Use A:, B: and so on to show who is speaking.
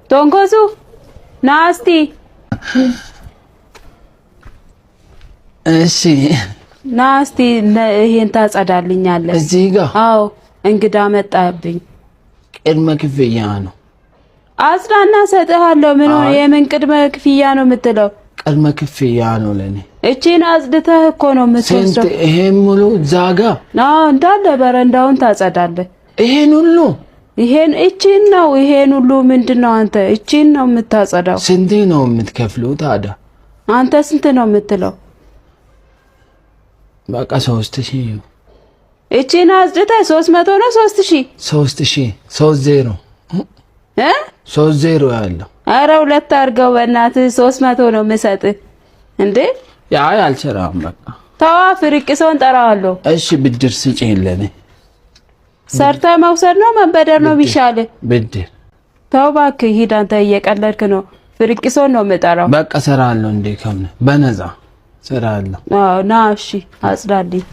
A: ቶንኮሱ ናስቲ
B: እሺ
A: ናስቲ ይሄን ታጸዳልኛለህ
B: እዚህ ጋር
A: አዎ እንግዳ መጣብኝ
B: ቅድመ ክፍያ ነው
A: አጽዳና ሰጥሃለሁ ምን ነው የምን ቅድመ ክፍያ ነው የምትለው
B: ቅድመ ክፍያ ነው ለኔ
A: እቺን አጽድተህ እኮ ነው የምትወስደው
B: ይሄን ሙሉ ዛጋ
A: አዎ እንዳለ በረንዳውን ታጸዳለህ ይሄን እቺን ነው ይሄን ሁሉ ምንድነው አንተ እቺን ነው የምታጸዳው
B: ስንት ነው የምትከፍሉት ታዲያ
A: አንተ ስንት ነው የምትለው
B: በቃ 3000
A: እቺን አጽድተህ 300 ነው
B: 3000 30 ያለው
A: አረ ሁለት አድርገው በእናትህ 300 ነው የምሰጥህ እንዴ
B: ያ አልሰራም በቃ
A: ተዋ ፍርቅሶን ጠራዋለሁ
B: እሺ ብድር ስጪኝ ለኔ
A: ሰርታ መውሰድ ነው መበደር ነው ቢሻል
B: ብድር
A: ተው እባክህ ሂድ አንተ እየቀለድክ ነው ፍርቅሶን ነው የምጠራው
B: በቃ ሰራለሁ እንዴ ከምን በነዛ ሰራለሁ
A: ና እሺ አጽዳልኝ